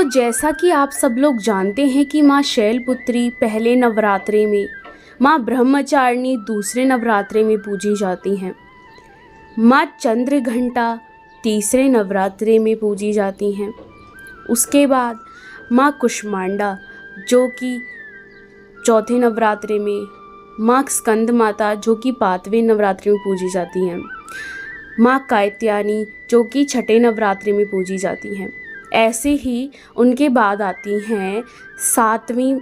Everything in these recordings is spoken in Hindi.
जैसा कि आप सब लोग जानते हैं कि माँ शैलपुत्री पहले नवरात्रे में, माँ ब्रह्मचारिणी दूसरे नवरात्रे में पूजी जाती हैं, माँ चंद्रघंटा तीसरे नवरात्रे में पूजी जाती हैं। उसके बाद माँ कुष्मांडा जो कि चौथे नवरात्रे में, माँ स्कंद माता जो कि 5वें नवरात्रि में पूजी जाती हैं, माँ कात्यायनी जो कि छठे नवरात्रि में पूजी जाती हैं। ऐसे ही उनके बाद आती हैं 7वीं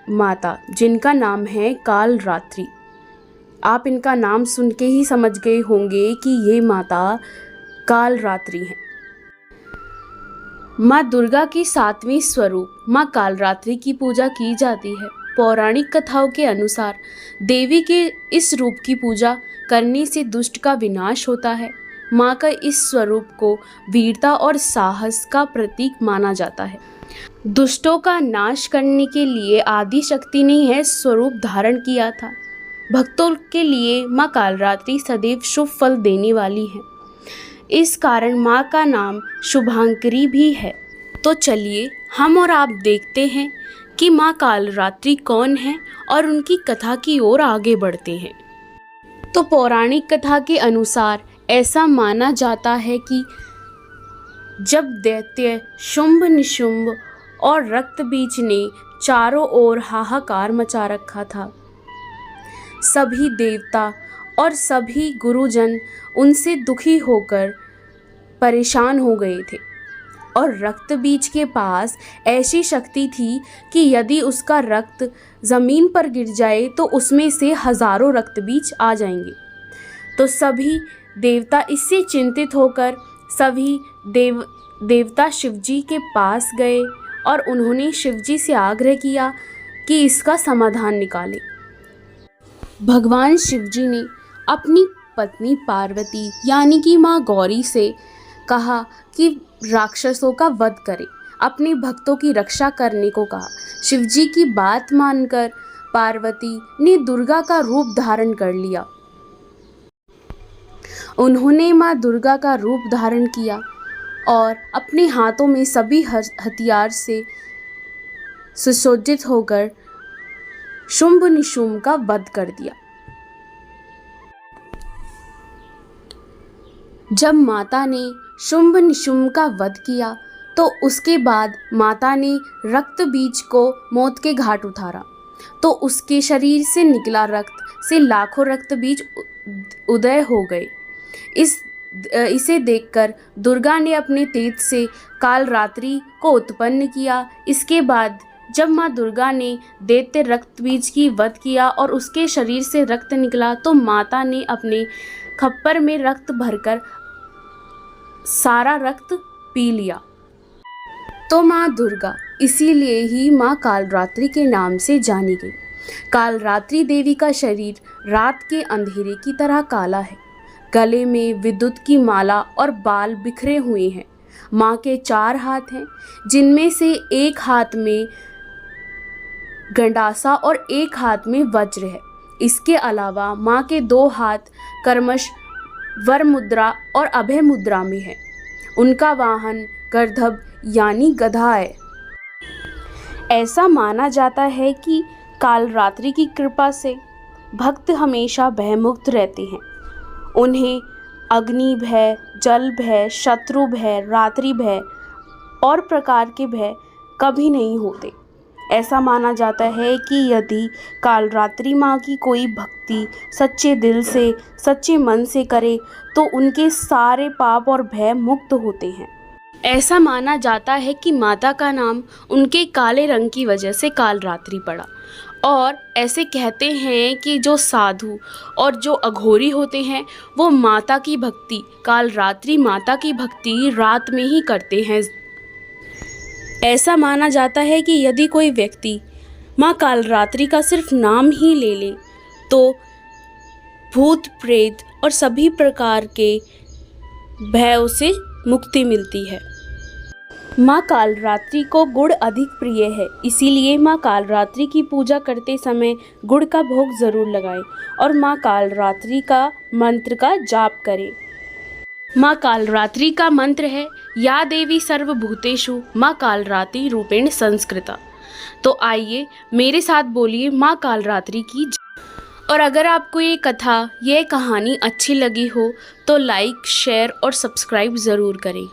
माता जिनका नाम है कालरात्रि। आप इनका नाम सुन के ही समझ गए होंगे कि ये माता कालरात्रि हैं। माँ दुर्गा की 7वीं स्वरूप माँ कालरात्रि की पूजा की जाती है। पौराणिक कथाओं के अनुसार देवी के इस रूप की पूजा करने से दुष्ट का विनाश होता है। माँ का इस स्वरूप को वीरता और साहस का प्रतीक माना जाता है। दुष्टों का नाश करने के लिए आदि शक्ति ने यह स्वरूप धारण किया था। भक्तों के लिए माँ कालरात्रि सदैव शुभ फल देने वाली है। इस कारण माँ का नाम शुभांकरी भी है। तो चलिए हम और आप देखते हैं कि माँ कालरात्रि कौन है और उनकी कथा की ओर आगे बढ़ते हैं। तो पौराणिक कथा के अनुसार ऐसा माना जाता है कि जब दैत्य शुंभ निशुंभ और रक्तबीज ने चारों ओर हाहाकार मचा रखा था, सभी देवता और सभी गुरुजन उनसे दुखी होकर परेशान हो गए थे। और रक्तबीज के पास ऐसी शक्ति थी कि यदि उसका रक्त ज़मीन पर गिर जाए तो उसमें से हज़ारों रक्तबीज आ जाएंगे। तो सभी देवता इससे चिंतित होकर सभी देवता शिवजी के पास गए और उन्होंने शिवजी से आग्रह किया कि इसका समाधान निकालें। भगवान शिवजी ने अपनी पत्नी पार्वती यानी कि माँ गौरी से कहा कि राक्षसों का वध करे, अपने भक्तों की रक्षा करने को कहा। शिवजी की बात मानकर पार्वती ने दुर्गा का रूप धारण कर लिया। उन्होंने माँ दुर्गा का रूप धारण किया और अपने हाथों में सभी हथियार से सुसज्जित होकर शुंभ निशुंभ का वध कर दिया। जब माता ने शुंभ निशुंभ का वध किया तो उसके बाद माता ने रक्तबीज को मौत के घाट उतारा, तो उसके शरीर से निकला रक्त से लाखों रक्तबीज उदय हो गए। इसे देखकर दुर्गा ने अपने तेज से कालरात्रि को उत्पन्न किया। इसके बाद जब माँ दुर्गा ने दैत्य रक्तबीज की वध किया और उसके शरीर से रक्त निकला तो माता ने अपने खप्पर में रक्त भरकर सारा रक्त पी लिया। तो माँ दुर्गा इसीलिए ही माँ कालरात्रि के नाम से जानी गई। कालरात्रि देवी का शरीर रात के अंधेरे की तरह काला है। गले में विद्युत की माला और बाल बिखरे हुए हैं। माँ के 4 हाथ हैं जिनमें से एक हाथ में गंडासा और एक हाथ में वज्र है। इसके अलावा माँ के 2 हाथ कर्मश वर मुद्रा और अभय मुद्रा में है। उनका वाहन गर्दभ यानी गधा है। ऐसा माना जाता है कि कालरात्रि की कृपा से भक्त हमेशा भयमुक्त रहते हैं। उन्हें अग्नि भय, जल भय, शत्रु भय, रात्रि भय और प्रकार के भय कभी नहीं होते। ऐसा माना जाता है कि यदि कालरात्रि माँ की कोई भक्ति सच्चे दिल से, सच्चे मन से करे तो उनके सारे पाप और भय मुक्त होते हैं। ऐसा माना जाता है कि माता का नाम उनके काले रंग की वजह से कालरात्रि पड़ा। और ऐसे कहते हैं कि जो साधु और जो अघोरी होते हैं वो माता की भक्ति, कालरात्रि माता की भक्ति रात में ही करते हैं। ऐसा माना जाता है कि यदि कोई व्यक्ति माँ कालरात्रि का सिर्फ नाम ही ले ले तो भूत प्रेत और सभी प्रकार के भयों से मुक्ति मिलती है। माँ कालरात्रि को गुड़ अधिक प्रिय है, इसीलिए माँ कालरात्रि की पूजा करते समय गुड़ का भोग जरूर लगाएं और माँ कालरात्रि का मंत्र का जाप करें। माँ कालरात्रि का मंत्र है या देवी सर्वभूतेषु माँ कालरात्रि रूपेण संस्कृता। तो आइए मेरे साथ बोलिए माँ कालरात्रि की जय। और अगर आपको ये कथा, ये कहानी अच्छी लगी हो तो लाइक, शेयर और सब्सक्राइब ज़रूर करें।